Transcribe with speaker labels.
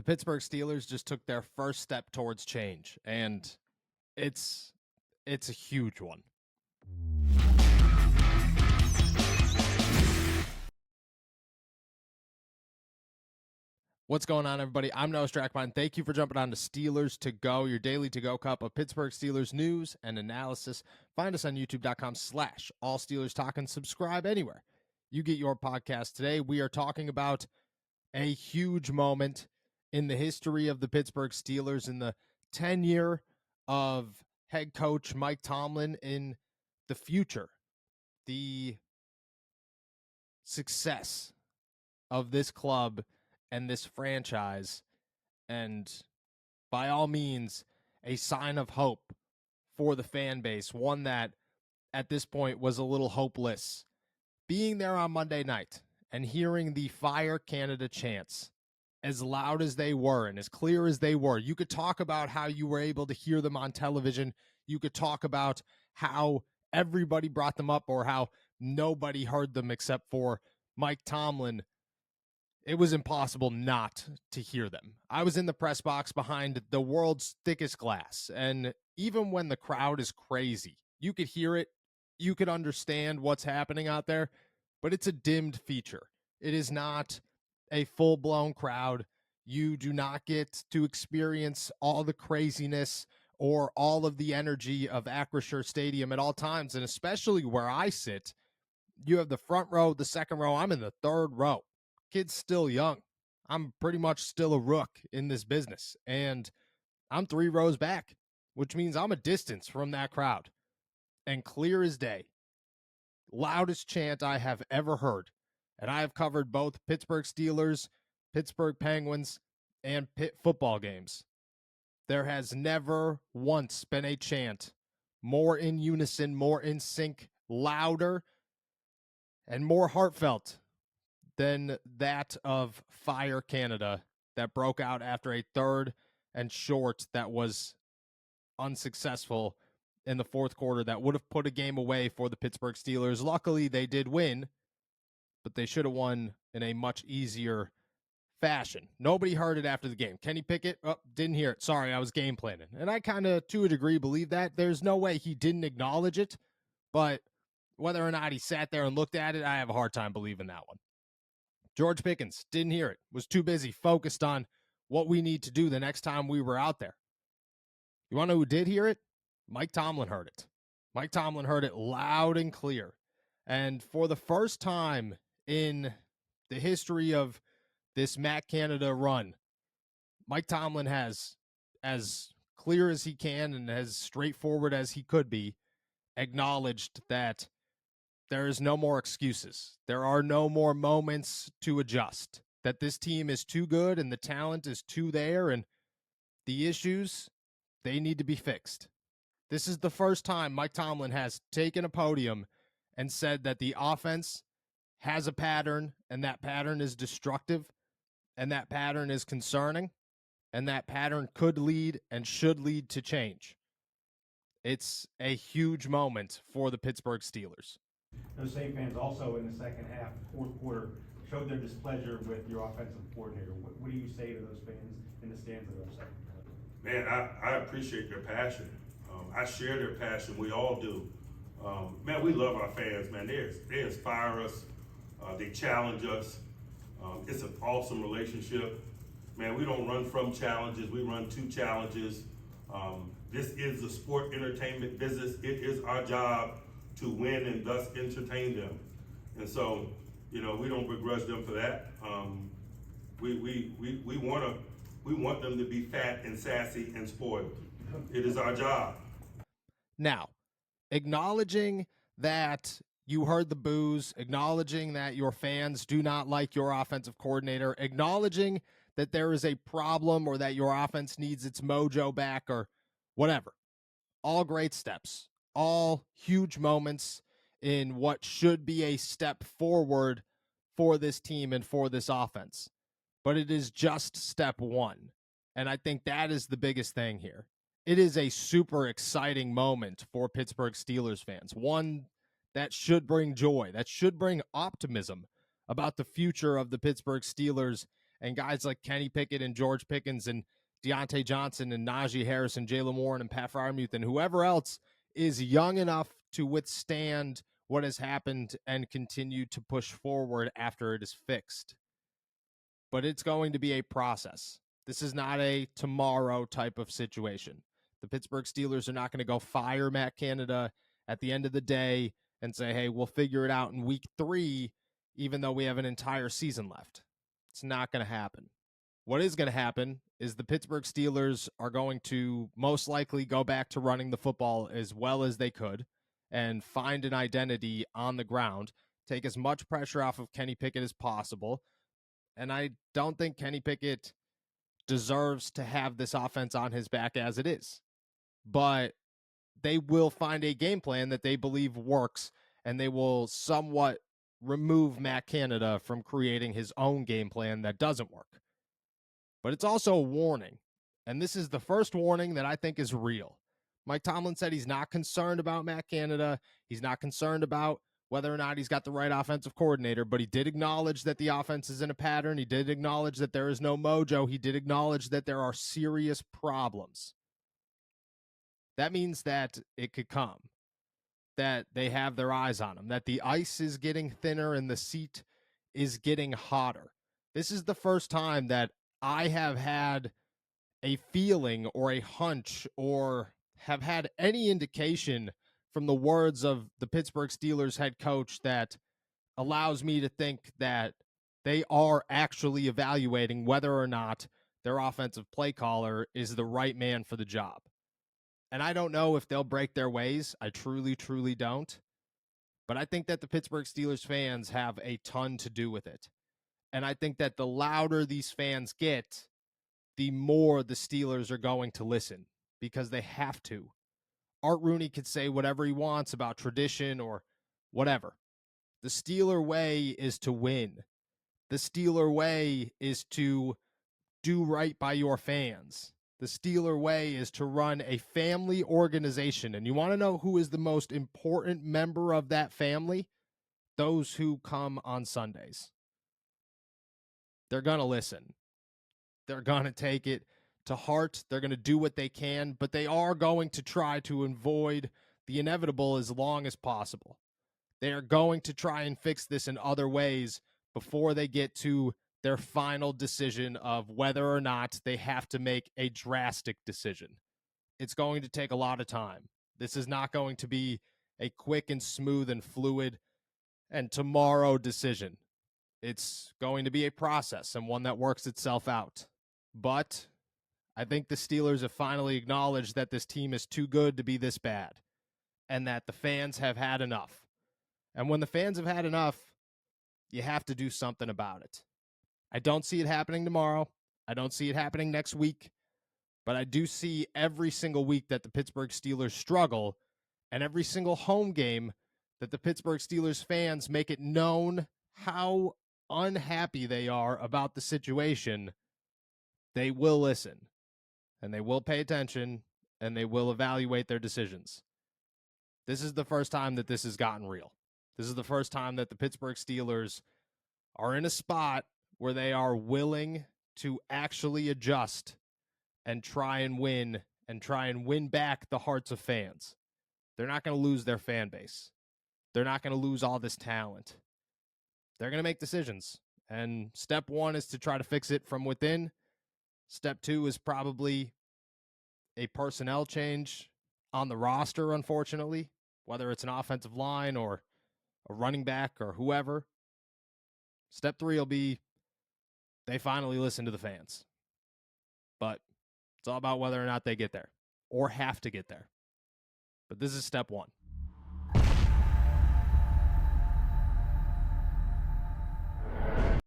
Speaker 1: the Pittsburgh Steelers just took their first step towards change, and it's a huge one. What's going on, everybody? I'm Noah Strackmine. Thank you for jumping on to Steelers to Go, your daily to-go cup of Pittsburgh Steelers news and analysis. Find us on youtube.com/allsteelerstalk and subscribe anywhere you get your podcast. Today, we are talking about a huge moment in the history of the Pittsburgh Steelers, in the tenure of head coach Mike Tomlin, in the future, the success of this club and this franchise, and by all means, a sign of hope for the fan base, one that at this point was a little hopeless. Being there on Monday night and hearing the Fire Canada chants as loud as they were and as clear as they were, you could talk about how you were able to hear them on television. You could talk about how everybody brought them up or how nobody heard them except for Mike Tomlin. It was impossible not to hear them. I was in the press box behind the world's thickest glass, and even when the crowd is crazy, you could hear it, you could understand what's happening out there, but it's a dimmed feature. It is not a full-blown crowd. You do not get to experience all the craziness or all of the energy of Acrisure Stadium at all times, and especially where I sit, you have the front row, the second row. I'm in the third row. Kid's still young. I'm pretty much still a rook in this business, and I'm 3 rows back, which means I'm a distance from that crowd. And clear as day, loudest chant I have ever heard. And I have covered both Pittsburgh Steelers, Pittsburgh Penguins, and Pitt football games. There has never once been a chant more in unison, more in sync, louder, and more heartfelt than that of Fire Canada that broke out after a 3rd and short that was unsuccessful in the fourth quarter that would have put a game away for the Pittsburgh Steelers. Luckily, they did win, but they should have won in a much easier fashion. Nobody heard it after the game. Kenny Pickett, didn't hear it. Sorry, I was game planning. And I kind of, to a degree, believe that. There's no way he didn't acknowledge it, but whether or not he sat there and looked at it, I have a hard time believing that one. George Pickens didn't hear it, was too busy, focused on what we need to do the next time we were out there. You want to know who did hear it? Mike Tomlin heard it. Mike Tomlin heard it loud and clear. And for the first time in the history of this Matt Canada run, Mike Tomlin has, as clear as he can and as straightforward as he could be, acknowledged that there is no more excuses. There are no more moments to adjust. That this team is too good and the talent is too there, and the issues, they need to be fixed. This is the first time Mike Tomlin has taken a podium and said that the offense has a pattern, and that pattern is destructive, and that pattern is concerning, and that pattern could lead and should lead to change. It's a huge moment for the Pittsburgh Steelers.
Speaker 2: Those same fans also in the second half, fourth quarter, showed their displeasure with your offensive coordinator. What do you say to those fans in the stands that are second quarter?
Speaker 3: Man, I appreciate their passion. I share their passion. We all do. Man, we love our fans, man. They inspire us. They challenge us. It's an awesome relationship. Man, we don't run from challenges. We run to challenges. This is the sport entertainment business. It is our job to win and thus entertain them. And so, we don't begrudge them for that. We want them to be fat and sassy and spoiled. It is our job.
Speaker 1: Now, acknowledging that you heard the boos, acknowledging that your fans do not like your offensive coordinator, acknowledging that there is a problem or that your offense needs its mojo back or whatever. All great steps, all huge moments in what should be a step forward for this team and for this offense. But it is just step one. And I think that is the biggest thing here. It is a super exciting moment for Pittsburgh Steelers fans, one that should bring joy, that should bring optimism about the future of the Pittsburgh Steelers and guys like Kenny Pickett and George Pickens and Deontay Johnson and Najee Harris and Jaylen Warren and Pat Freiermuth and whoever else is young enough to withstand what has happened and continue to push forward after it is fixed. But it's going to be a process. This is not a tomorrow type of situation. The Pittsburgh Steelers are not going to go fire Matt Canada at the end of the day and say, hey, we'll figure it out in week 3, even though we have an entire season left. It's not going to happen. What is going to happen is the Pittsburgh Steelers are going to most likely go back to running the football as well as they could and find an identity on the ground, take as much pressure off of Kenny Pickett as possible. And I don't think Kenny Pickett deserves to have this offense on his back as it is. But they will find a game plan that they believe works, and they will somewhat remove Matt Canada from creating his own game plan that doesn't work. But it's also a warning, and this is the first warning that I think is real. Mike Tomlin said he's not concerned about Matt Canada. He's not concerned about whether or not he's got the right offensive coordinator, but he did acknowledge that the offense is in a pattern. He did acknowledge that there is no mojo. He did acknowledge that there are serious problems. That means that it could come, that they have their eyes on him, that the ice is getting thinner and the seat is getting hotter. This is the first time that I have had a feeling or a hunch or have had any indication from the words of the Pittsburgh Steelers head coach that allows me to think that they are actually evaluating whether or not their offensive play caller is the right man for the job. And I don't know if they'll break their ways. I truly, truly don't. But I think that the Pittsburgh Steelers fans have a ton to do with it. And I think that the louder these fans get, the more the Steelers are going to listen because they have to. Art Rooney could say whatever he wants about tradition or whatever. The Steeler way is to win. The Steeler way is to do right by your fans. The Steeler way is to run a family organization. And you want to know who is the most important member of that family? Those who come on Sundays. They're going to listen. They're going to take it to heart. They're going to do what they can, but they are going to try to avoid the inevitable as long as possible. They are going to try and fix this in other ways before they get to their final decision of whether or not they have to make a drastic decision. It's going to take a lot of time. This is not going to be a quick and smooth and fluid and tomorrow decision. It's going to be a process and one that works itself out. But I think the Steelers have finally acknowledged that this team is too good to be this bad and that the fans have had enough. And when the fans have had enough, you have to do something about it. I don't see it happening tomorrow. I don't see it happening next week. But I do see every single week that the Pittsburgh Steelers struggle, and every single home game that the Pittsburgh Steelers fans make it known how unhappy they are about the situation, they will listen, and they will pay attention, and they will evaluate their decisions. This is the first time that this has gotten real. This is the first time that the Pittsburgh Steelers are in a spot where they are willing to actually adjust and try and win back the hearts of fans. They're not going to lose their fan base. They're not going to lose all this talent. They're going to make decisions. And step 1 is to try to fix it from within. Step 2 is probably a personnel change on the roster, unfortunately, whether it's an offensive line or a running back or whoever. Step 3 will be they finally listen to the fans. But it's all about whether or not they get there or have to get there. But this is step 1.